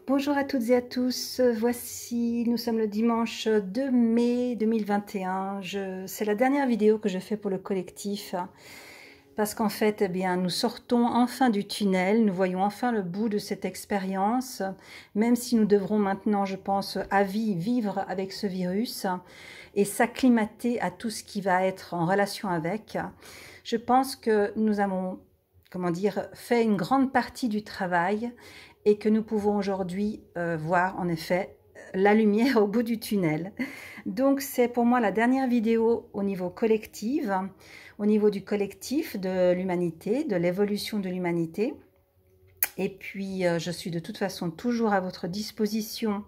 Bonjour à toutes et à tous, voici, nous sommes le dimanche 2 mai 2021. C'est la dernière vidéo que je fais pour le collectif parce qu'en fait, eh bien, nous sortons enfin du tunnel, nous voyons enfin le bout de cette expérience, même si nous devrons maintenant, je pense, à vie vivre avec ce virus et s'acclimater à tout ce qui va être en relation avec. Je pense que nous avons, comment dire, fait une grande partie du travail et que nous pouvons aujourd'hui voir en effet la lumière au bout du tunnel. Donc c'est pour moi la dernière vidéo au niveau collectif, au niveau du collectif de l'humanité, de l'évolution de l'humanité. Et puis je suis de toute façon toujours à votre disposition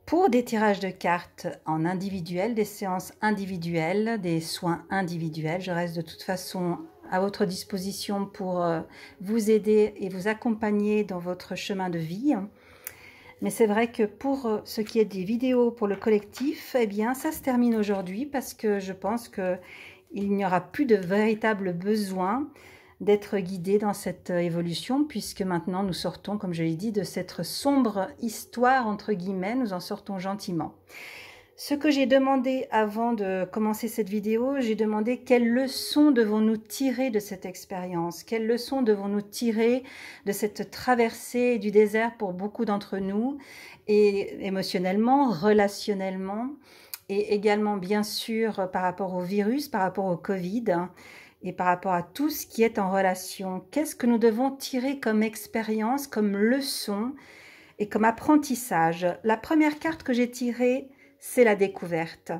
pour des tirages de cartes en individuel, des séances individuelles, des soins individuels. Je reste de toute façon à votre disposition pour vous aider et vous accompagner dans votre chemin de vie. Mais c'est vrai que pour ce qui est des vidéos pour le collectif, eh bien ça se termine aujourd'hui parce que je pense qu'il n'y aura plus de véritable besoin d'être guidé dans cette évolution, puisque maintenant nous sortons, comme je l'ai dit, de cette sombre histoire, entre guillemets, nous en sortons gentiment. Ce que j'ai demandé avant de commencer cette vidéo, j'ai demandé quelles leçons devons-nous tirer de cette expérience, quelles leçons devons-nous tirer de cette traversée du désert pour beaucoup d'entre nous, et émotionnellement, relationnellement, et également bien sûr par rapport au virus, par rapport au Covid, et par rapport à tout ce qui est en relation. Qu'est-ce que nous devons tirer comme expérience, comme leçon et comme apprentissage? La première carte que j'ai tirée, c'est la découverte.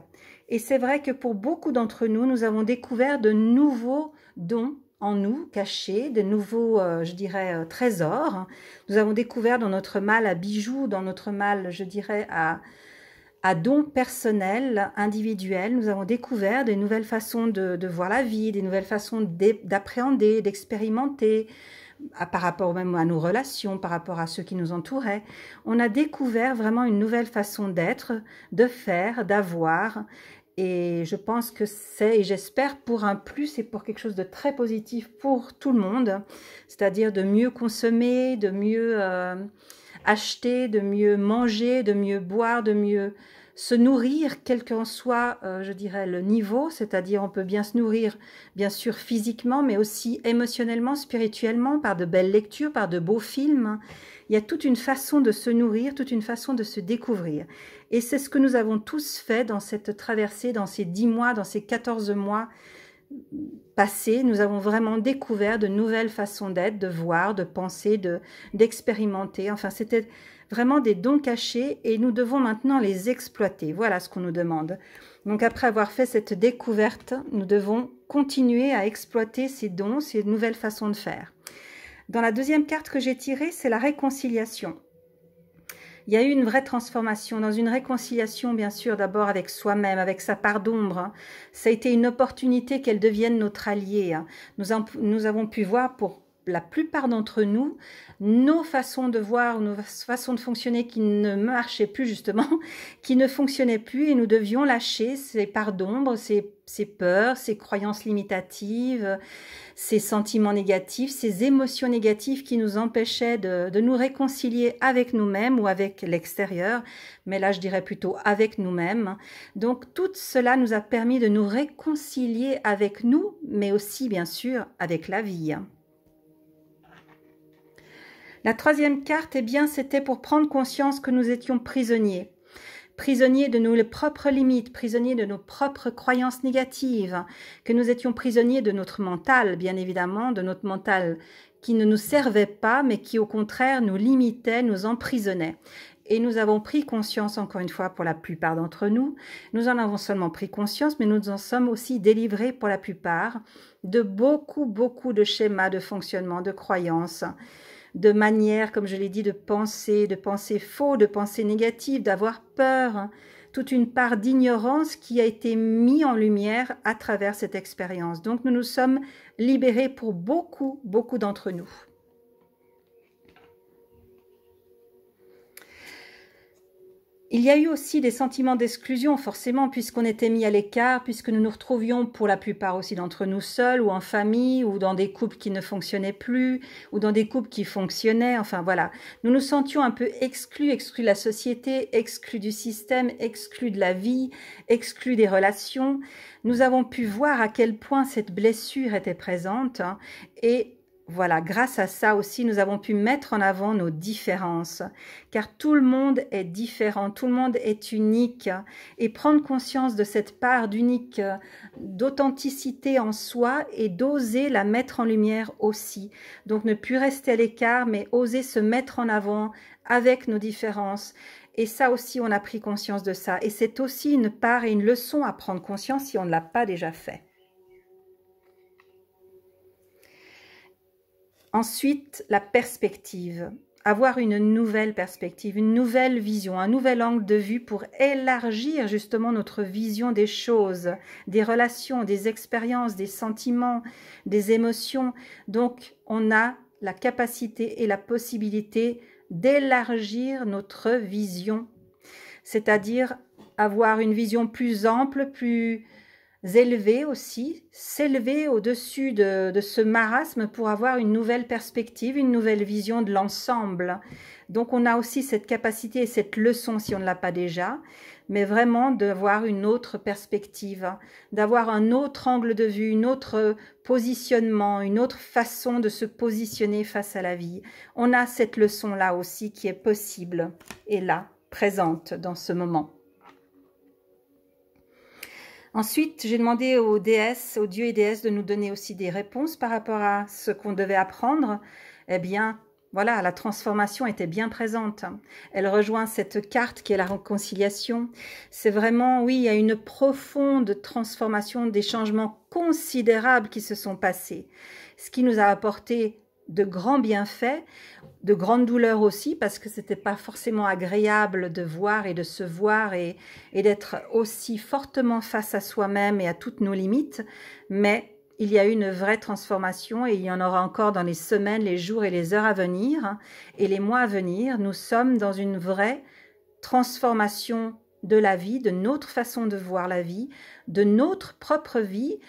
Et c'est vrai que pour beaucoup d'entre nous, nous avons découvert de nouveaux dons en nous, cachés, de nouveaux, je dirais, trésors. Nous avons découvert dans notre mal à bijoux, dans notre mal, je dirais, à dons personnels, individuels, nous avons découvert des nouvelles façons de voir la vie, des nouvelles façons d'appréhender, d'expérimenter, par rapport même à nos relations, par rapport à ceux qui nous entouraient. On a découvert vraiment une nouvelle façon d'être, de faire, d'avoir. Et je pense que c'est, et j'espère, pour un plus et pour quelque chose de très positif pour tout le monde, c'est-à-dire de mieux consommer, de mieux acheter, de mieux manger, de mieux boire, de mieux se nourrir, quel qu'en soit, je dirais, le niveau, c'est-à-dire on peut bien se nourrir, bien sûr, physiquement, mais aussi émotionnellement, spirituellement, par de belles lectures, par de beaux films. Il y a toute une façon de se nourrir, toute une façon de se découvrir. Et c'est ce que nous avons tous fait dans cette traversée, dans ces 10 mois, dans ces 14 mois passés. Nous avons vraiment découvert de nouvelles façons d'être, de voir, de penser, d'expérimenter. Enfin, c'était vraiment des dons cachés et nous devons maintenant les exploiter. Voilà ce qu'on nous demande. Donc après avoir fait cette découverte, nous devons continuer à exploiter ces dons, ces nouvelles façons de faire. Dans la deuxième carte que j'ai tirée, c'est la réconciliation. Il y a eu une vraie transformation, dans une réconciliation bien sûr d'abord avec soi-même, avec sa part d'ombre. Ça a été une opportunité qu'elle devienne notre alliée. Nous avons pu voir pour la plupart d'entre nous, nos façons de voir, nos façons de fonctionner qui ne marchaient plus justement, qui ne fonctionnaient plus et nous devions lâcher ces parts d'ombre, ces peurs, ces croyances limitatives, ces sentiments négatifs, ces émotions négatives qui nous empêchaient de nous réconcilier avec nous-mêmes ou avec l'extérieur, mais là je dirais plutôt avec nous-mêmes. Donc tout cela nous a permis de nous réconcilier avec nous, mais aussi bien sûr avec la vie. La troisième carte, eh bien, c'était pour prendre conscience que nous étions prisonniers. Prisonniers de nos propres limites, prisonniers de nos propres croyances négatives, que nous étions prisonniers de notre mental, bien évidemment, de notre mental qui ne nous servait pas, mais qui au contraire nous limitait, nous emprisonnait. Et nous avons pris conscience, encore une fois, pour la plupart d'entre nous, nous en avons seulement pris conscience, mais nous en sommes aussi délivrés pour la plupart de beaucoup de schémas de fonctionnement, de croyances, de manière, comme je l'ai dit, de penser faux, de penser négative, d'avoir peur, toute une part d'ignorance qui a été mise en lumière à travers cette expérience. Donc nous nous sommes libérés pour beaucoup d'entre nous. Il y a eu aussi des sentiments d'exclusion, forcément, puisqu'on était mis à l'écart, puisque nous nous retrouvions pour la plupart aussi d'entre nous seuls, ou en famille, ou dans des couples qui ne fonctionnaient plus, ou dans des couples qui fonctionnaient, enfin voilà. Nous nous sentions un peu exclus de la société, exclus du système, exclus de la vie, exclus des relations. Nous avons pu voir à quel point cette blessure était présente, hein, et voilà, grâce à ça aussi, nous avons pu mettre en avant nos différences, car tout le monde est différent, tout le monde est unique, et prendre conscience de cette part d'unique, d'authenticité en soi, et d'oser la mettre en lumière aussi. Donc ne plus rester à l'écart, mais oser se mettre en avant avec nos différences. Et ça aussi, on a pris conscience de ça. Et c'est aussi une part et une leçon à prendre conscience si on ne l'a pas déjà fait. Ensuite, la perspective. Avoir une nouvelle perspective, une nouvelle vision, un nouvel angle de vue pour élargir justement notre vision des choses, des relations, des expériences, des sentiments, des émotions. Donc, on a la capacité et la possibilité d'élargir notre vision, c'est-à-dire avoir une vision plus ample, plus élever aussi, s'élever au-dessus de ce marasme pour avoir une nouvelle perspective, une nouvelle vision de l'ensemble. Donc on a aussi cette capacité et cette leçon, si on ne l'a pas déjà, mais vraiment d'avoir une autre perspective, d'avoir un autre angle de vue, un autre positionnement, une autre façon de se positionner face à la vie. On a cette leçon-là aussi qui est possible et là, présente dans ce moment. Ensuite, j'ai demandé aux déesses, aux dieux et déesses de nous donner aussi des réponses par rapport à ce qu'on devait apprendre. Eh bien, voilà, la transformation était bien présente. Elle rejoint cette carte qui est la réconciliation. C'est vraiment, oui, il y a une profonde transformation, des changements considérables qui se sont passés. Ce qui nous a apporté de grands bienfaits, de grandes douleurs aussi, parce que c'était pas forcément agréable de voir et de se voir et d'être aussi fortement face à soi-même et à toutes nos limites, mais il y a eu une vraie transformation et il y en aura encore dans les semaines, les jours et les heures à venir et les mois à venir. Nous sommes dans une vraie transformation de la vie, de notre façon de voir la vie, de notre propre vie,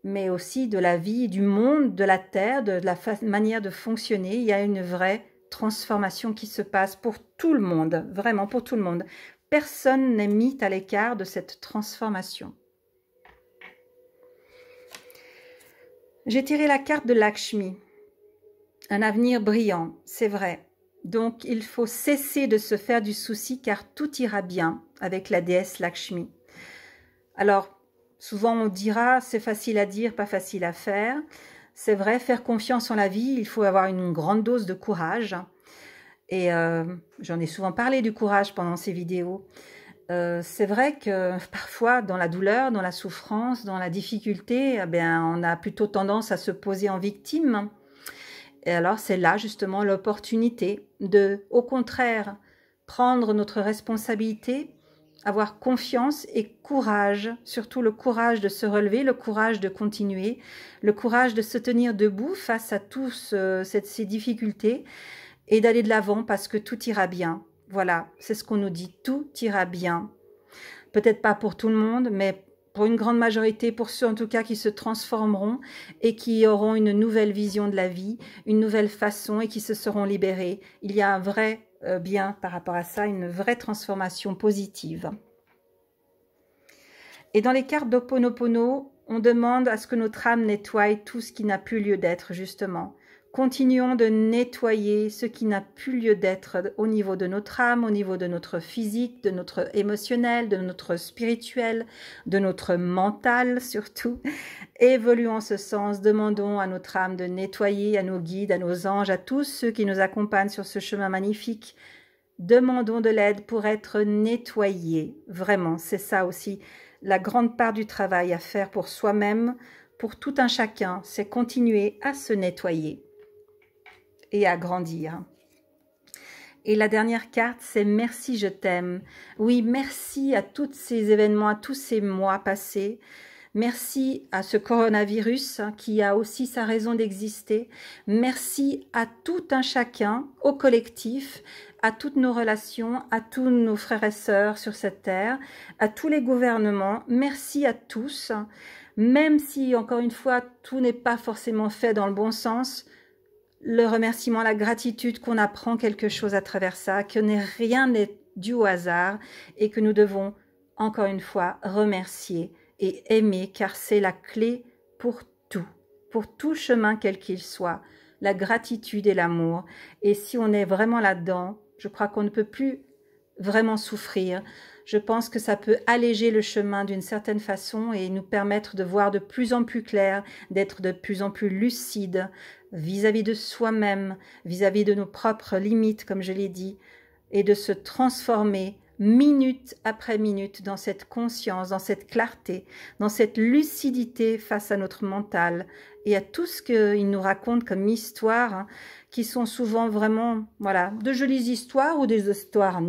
mais aussi de la vie, du monde, de la terre, de la manière de fonctionner. Il y a une vraie transformation qui se passe pour tout le monde, vraiment pour tout le monde. Personne n'est mis à l'écart de cette transformation. J'ai tiré la carte de Lakshmi, un avenir brillant, c'est vrai. Donc il faut cesser de se faire du souci car tout ira bien avec la déesse Lakshmi. Alors, souvent on dira, c'est facile à dire, pas facile à faire. C'est vrai, faire confiance en la vie, il faut avoir une grande dose de courage. Et j'en ai souvent parlé du courage pendant ces vidéos. C'est vrai que parfois, dans la douleur, dans la souffrance, dans la difficulté, eh bien, on a plutôt tendance à se poser en victime. Et alors, c'est là justement l'opportunité de, au contraire, prendre notre responsabilité, avoir confiance et courage, surtout le courage de se relever, le courage de continuer, le courage de se tenir debout face à tous ces difficultés et d'aller de l'avant parce que tout ira bien. Voilà, c'est ce qu'on nous dit, tout ira bien. Peut-être pas pour tout le monde, mais pour une grande majorité, pour ceux en tout cas qui se transformeront et qui auront une nouvelle vision de la vie, une nouvelle façon et qui se seront libérés. Il y a un vrai bien par rapport à ça, une vraie transformation positive. Et dans les cartes d'Ho'oponopono, on demande à ce que notre âme nettoie tout ce qui n'a plus lieu d'être, justement. Continuons de nettoyer ce qui n'a plus lieu d'être au niveau de notre âme, au niveau de notre physique, de notre émotionnel, de notre spirituel, de notre mental surtout. Évoluons en ce sens, demandons à notre âme de nettoyer, à nos guides, à nos anges, à tous ceux qui nous accompagnent sur ce chemin magnifique. Demandons de l'aide pour être nettoyés. Vraiment, c'est ça aussi la grande part du travail à faire pour soi-même, pour tout un chacun, c'est continuer à se nettoyer et à grandir. Et la dernière carte, c'est « Merci, je t'aime ». Oui, merci à tous ces événements, à tous ces mois passés. Merci à ce coronavirus qui a aussi sa raison d'exister. Merci à tout un chacun, au collectif, à toutes nos relations, à tous nos frères et sœurs sur cette terre, à tous les gouvernements. Merci à tous. Même si, encore une fois, tout n'est pas forcément fait dans le bon sens, le remerciement, la gratitude qu'on apprend quelque chose à travers ça, que rien n'est dû au hasard et que nous devons, encore une fois, remercier et aimer, car c'est la clé pour tout chemin quel qu'il soit, la gratitude et l'amour. Et si on est vraiment là-dedans, je crois qu'on ne peut plus vraiment souffrir. Je pense que ça peut alléger le chemin d'une certaine façon et nous permettre de voir de plus en plus clair, d'être de plus en plus lucide vis-à-vis de soi-même, vis-à-vis de nos propres limites, comme je l'ai dit, et de se transformer minute après minute dans cette conscience, dans cette clarté, dans cette lucidité face à notre mental et à tout ce qu'il nous raconte comme histoire, hein, qui sont souvent vraiment, voilà, de jolies histoires ou des histoires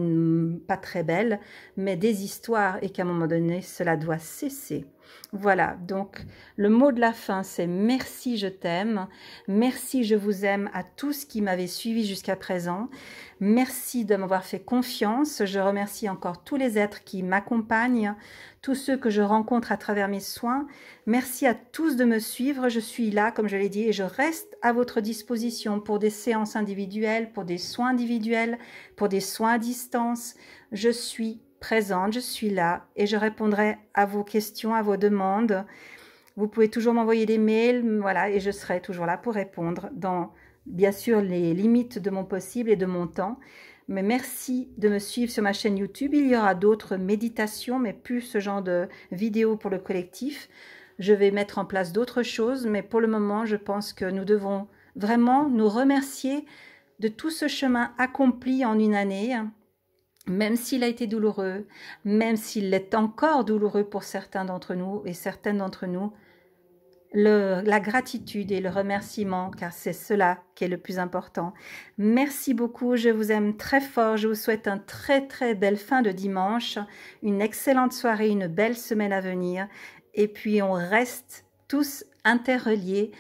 pas très belles, mais des histoires et qu'à un moment donné, cela doit cesser. Voilà, donc le mot de la fin, c'est merci, je t'aime. Merci, je vous aime à tous qui m'avaient suivi jusqu'à présent. Merci de m'avoir fait confiance. Je remercie encore tous les êtres qui m'accompagnent, tous ceux que je rencontre à travers mes soins. Merci à tous de me suivre. Je suis là, comme je l'ai dit, et je reste à votre disposition pour des séances individuelles, pour des soins individuels, pour des soins à distance. Je suis présente, je suis là et je répondrai à vos questions, à vos demandes. Vous pouvez toujours m'envoyer des mails, voilà, et je serai toujours là pour répondre dans, bien sûr, les limites de mon possible et de mon temps. Mais merci de me suivre sur ma chaîne YouTube. Il y aura d'autres méditations, mais plus ce genre de vidéos pour le collectif. Je vais mettre en place d'autres choses, mais pour le moment, je pense que nous devons vraiment nous remercier de tout ce chemin accompli en une année, même s'il a été douloureux, même s'il est encore douloureux pour certains d'entre nous et certaines d'entre nous, la gratitude et le remerciement, car c'est cela qui est le plus important. Merci beaucoup, je vous aime très fort, je vous souhaite une très belle fin de dimanche, une excellente soirée, une belle semaine à venir, et puis on reste tous interreliés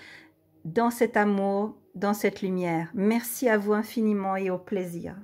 dans cet amour, dans cette lumière. Merci à vous infiniment et au plaisir.